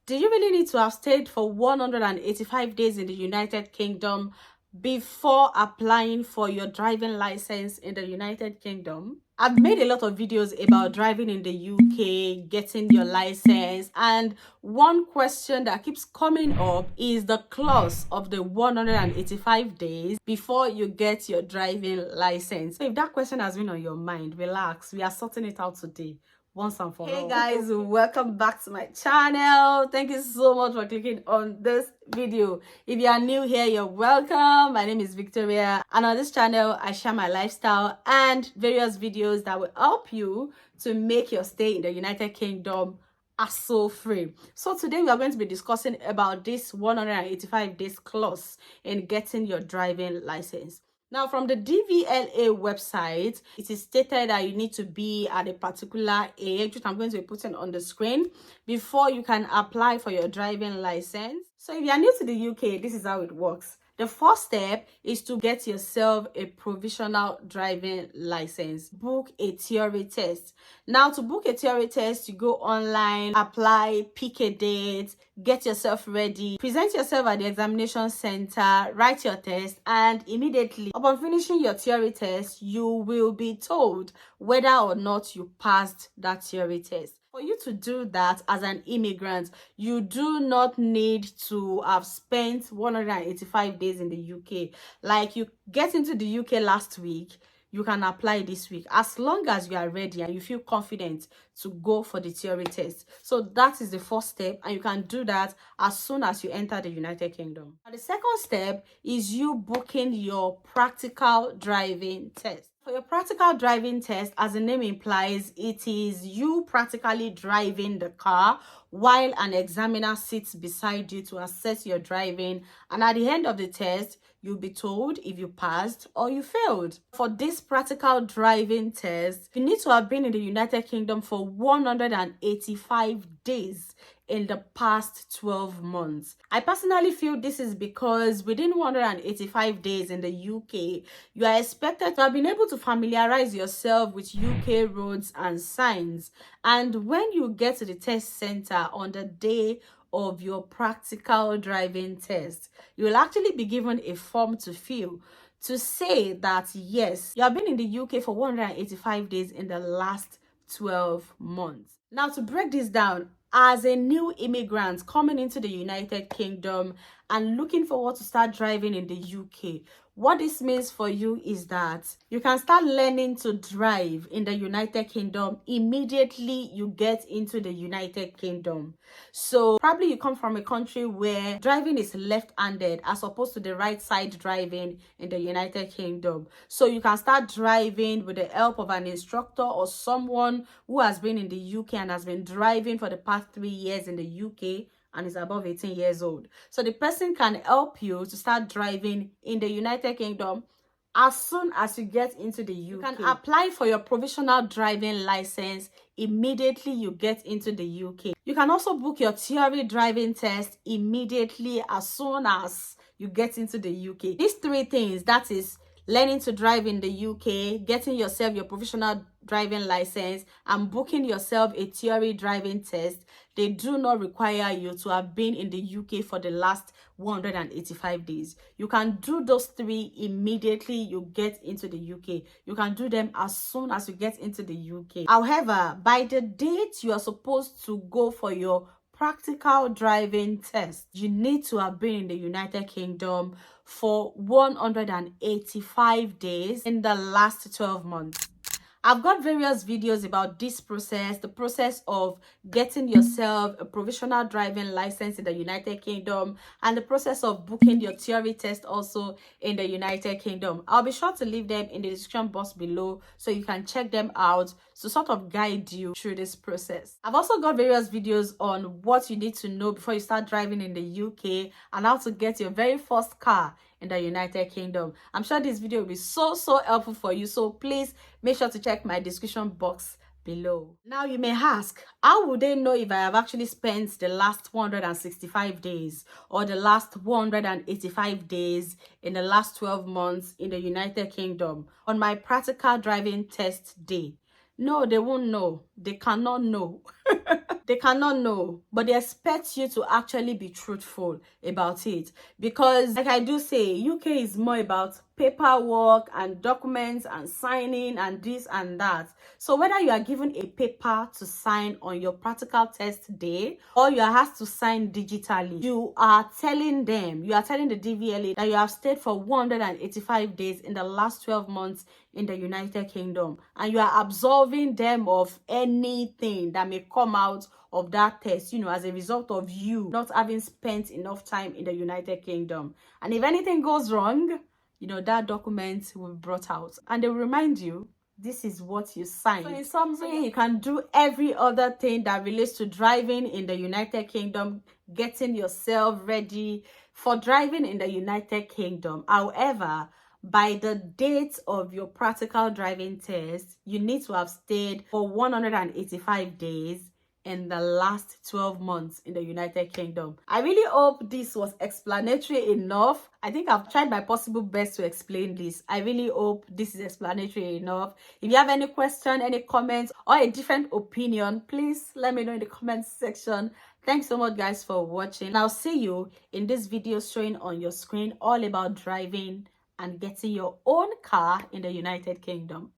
Do you really need to have stayed for 185 days in the United Kingdom before applying for your driving license in the United Kingdom? I've made a lot of videos about driving in the UK, getting your license, and one question that keeps coming up is the clause of the 185 days before you get your driving license. So if that question has been on your mind, relax, we are sorting it out today. Once and for all. Hey guys, welcome back to my channel. Thank you so much for clicking on this video. If you are new here, you're welcome. My name is Victoria, and on this channel I share my lifestyle and various videos that will help you to make your stay in the United Kingdom hassle-free. So today we are going to be discussing about this 185 days clause in getting your driving license. Now, from the DVLA website, it is stated that you need to be at a particular age, which I'm going to be putting on the screen, before you can apply for your driving license. So if you are new to the UK, this is how it works. The first step is to get yourself a provisional driving license. Book a theory test. Now, to book a theory test, you go online, apply, pick a date, get yourself ready, present yourself at the examination center, write your test, and immediately upon finishing your theory test, you will be told whether or not you passed that theory test. For you to do that as an immigrant, you do not need to have spent 185 days in the UK. Like, you get into the UK last week, you can apply this week as long as you are ready and you feel confident to go for the theory test. So that is the first step, and you can do that as soon as you enter the United Kingdom. And the second step is you booking your practical driving test. For your practical driving test, as the name implies, it is you practically driving the car while an examiner sits beside you to assess your driving, and at the end of the test, you'll be told if you passed or you failed. For this practical driving test, you need to have been in the United Kingdom for 185 days in the past 12 months. I personally feel this is because within 185 days in the UK, you are expected to have been able to familiarize yourself with UK roads and signs. And when you get to the test center on the day of your practical driving test, you will actually be given a form to fill to say that yes, you have been in the UK for 185 days in the last 12 months. Now, to break this down, as a new immigrant coming into the United Kingdom and looking forward to start driving in the UK, what this means for you is that you can start learning to drive in the United Kingdom immediately you get into the United Kingdom. So probably you come from a country where driving is left-handed as opposed to the right side driving in the United Kingdom. So you can start driving with the help of an instructor or someone who has been in the UK and has been driving for the past 3 years in the UK and is above 18 years old. So the person can help you to start driving in the United Kingdom as soon as you get into the UK. You can apply for your provisional driving license immediately you get into the UK. You can also book your theory driving test immediately as soon as you get into the UK. These three things, that is learning to drive in the UK, getting yourself your provisional driving license, and booking yourself a theory driving test, they do not require you to have been in the UK for the last 185 days. You can do those three immediately you get into the UK. You can do them as soon as you get into the UK. However, by the date you are supposed to go for your practical driving test, you need to have been in the United Kingdom for 185 days in the last 12 months. I've got various videos about this process, the process of getting yourself a provisional driving license in the United Kingdom, and the process of booking your theory test also in the United Kingdom. I'll be sure to leave them in the description box below so you can check them out to sort of guide you through this process. I've also got various videos on what you need to know before you start driving in the UK and how to get your very first car in the United Kingdom. I'm sure this video will be so helpful for you, so please make sure to check my description box below. Now you may ask, how would they know if I have actually spent the last 165 days or the last 185 days in the last 12 months in the United Kingdom on my practical driving test day? No, they won't know. They cannot know. They cannot know, but they expect you to actually be truthful about it. Because like I do say, UK is more about paperwork and documents and signing and this and that. So whether you are given a paper to sign on your practical test day or you are asked to sign digitally, you are telling the DVLA that you have stayed for 185 days in the last 12 months in the United Kingdom, and you are absolving them of anything that may come out of that test, as a result of you not having spent enough time in the United Kingdom. And if anything goes wrong, that document will be brought out and they will remind you this is what you signed. So in summary, you can do every other thing that relates to driving in the United Kingdom, getting yourself ready for driving in the United Kingdom. However, by the date of your practical driving test, you need to have stayed for 185 days in the last 12 months in the United Kingdom. I really hope this was explanatory enough. I think I've tried my possible best to explain this. I really hope this is explanatory enough. If you have any question, any comments, or a different opinion, please let me know in the comments section. Thanks so much, guys, for watching. I'll see you in this video showing on your screen all about driving and getting your own car in the United Kingdom.